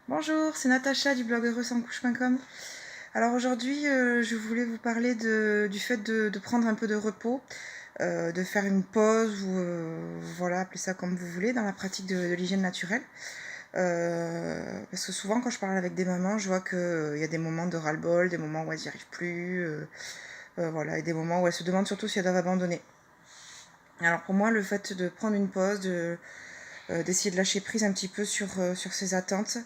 Bonjour, c'est Natacha du blog heureuxsanscouche.com. Alors aujourd'hui, je voulais vous parler du fait de prendre un peu de repos, de faire une pause ou voilà, appelez ça comme vous voulez, dans la pratique de l'hygiène naturelle. Parce que souvent quand je parle avec des mamans, je vois qu'il y a des moments de ras-le-bol, des moments où elles n'y arrivent plus, voilà, et des moments où elles se demandent surtout si elles doivent abandonner. Alors pour moi, le fait de prendre une pause, d'essayer de lâcher prise un petit peu sur ses attentes.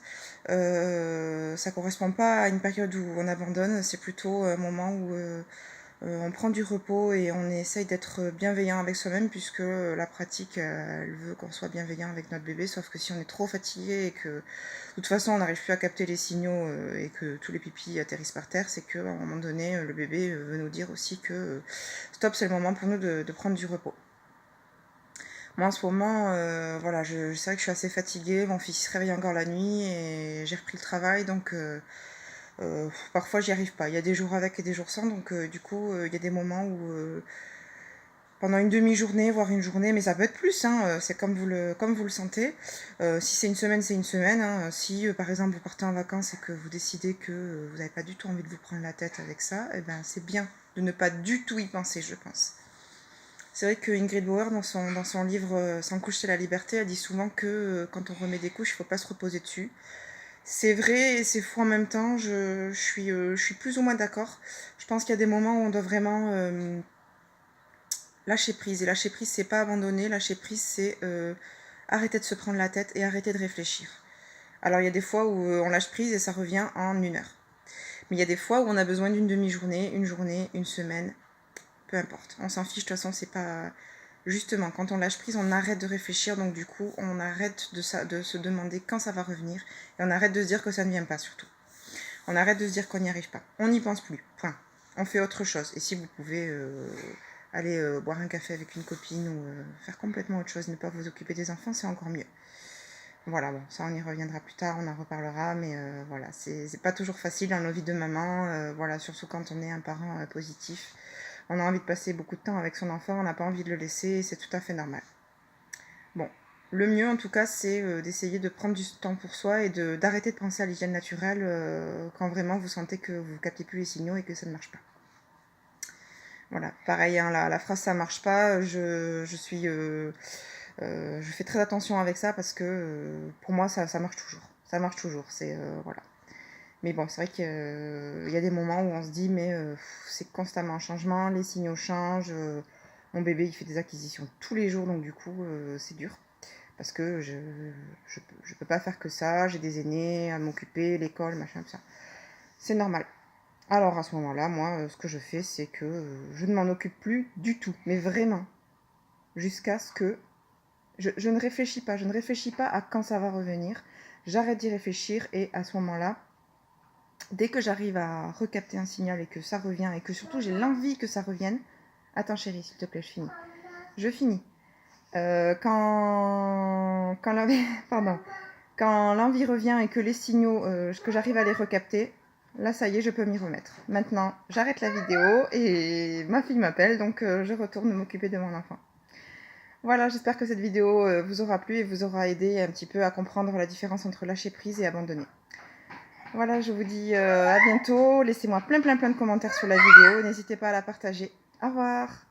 Ça correspond pas à une période où on abandonne, c'est plutôt un moment où on prend du repos et on essaye d'être bienveillant avec soi-même, puisque la pratique, elle veut qu'on soit bienveillant avec notre bébé, sauf que si on est trop fatigué et que de toute façon on n'arrive plus à capter les signaux et que tous les pipis atterrissent par terre, c'est qu'à un moment donné, le bébé veut nous dire aussi que stop, c'est le moment pour nous de prendre du repos. Moi en ce moment, voilà, c'est vrai que je suis assez fatiguée, mon fils se réveille encore la nuit et j'ai repris le travail, donc parfois j'y arrive pas. Il y a des jours avec et des jours sans, donc du coup il y a des moments où pendant une demi-journée, voire une journée, mais ça peut être plus, hein, c'est comme vous le sentez. Si c'est une semaine, c'est une semaine, hein. Si par exemple vous partez en vacances et que vous décidez que vous n'avez pas du tout envie de vous prendre la tête avec ça, eh ben, c'est bien de ne pas du tout y penser, je pense. C'est vrai que Ingrid Bauer, dans son livre Sans couche, c'est la liberté, elle dit souvent que quand on remet des couches, il ne faut pas se reposer dessus. C'est vrai et c'est faux en même temps, je suis plus ou moins d'accord. Je pense qu'il y a des moments où on doit vraiment lâcher prise. Et lâcher prise, c'est pas abandonner, lâcher prise, c'est arrêter de se prendre la tête et arrêter de réfléchir. Alors il y a des fois où on lâche prise et ça revient en une heure. Mais il y a des fois où on a besoin d'une demi-journée, une journée, une semaine, peu importe. On s'en fiche, de toute façon, c'est pas. Justement, quand on lâche prise, on arrête de réfléchir, donc du coup, on arrête de se demander quand ça va revenir, et on arrête de se dire que ça ne vient pas, surtout. On arrête de se dire qu'on n'y arrive pas. On n'y pense plus, point. On fait autre chose. Et si vous pouvez aller boire un café avec une copine ou faire complètement autre chose, ne pas vous occuper des enfants, c'est encore mieux. Voilà, bon, ça on y reviendra plus tard, on en reparlera, mais voilà, c'est pas toujours facile dans nos vies de maman, voilà, surtout quand on est un parent positif. On a envie de passer beaucoup de temps avec son enfant, on n'a pas envie de le laisser, c'est tout à fait normal. Bon, le mieux en tout cas, c'est d'essayer de prendre du temps pour soi et d'arrêter de penser à l'hygiène naturelle quand vraiment vous sentez que vous ne captez plus les signaux et que ça ne marche pas. Voilà, pareil, hein, la phrase ça marche pas, je fais très attention avec ça parce que pour moi ça marche toujours. Ça marche toujours, voilà. Mais bon, c'est vrai qu'il y a des moments où on se dit, mais c'est constamment un changement, les signaux changent. Mon bébé, il fait des acquisitions tous les jours, donc du coup, c'est dur. Parce que je peux pas faire que ça, j'ai des aînés à m'occuper, l'école, machin, tout ça. C'est normal. Alors à ce moment-là, moi, ce que je fais, c'est que je ne m'en occupe plus du tout, mais vraiment, jusqu'à ce que je ne réfléchis pas, je ne réfléchis pas à quand ça va revenir. J'arrête d'y réfléchir et à ce moment-là, dès que j'arrive à recapter un signal et que ça revient et que surtout j'ai l'envie que ça revienne. Attends chérie, s'il te plaît, je finis. Je finis. Quand l'envie pardon. Quand l'envie revient et que les signaux, que j'arrive à les recapter, là ça y est, je peux m'y remettre. Maintenant, j'arrête la vidéo et ma fille m'appelle, donc je retourne m'occuper de mon enfant. Voilà, j'espère que cette vidéo vous aura plu et vous aura aidé un petit peu à comprendre la différence entre lâcher prise et abandonner. Voilà, je vous dis à bientôt. Laissez-moi plein de commentaires sur la vidéo. N'hésitez pas à la partager. Au revoir.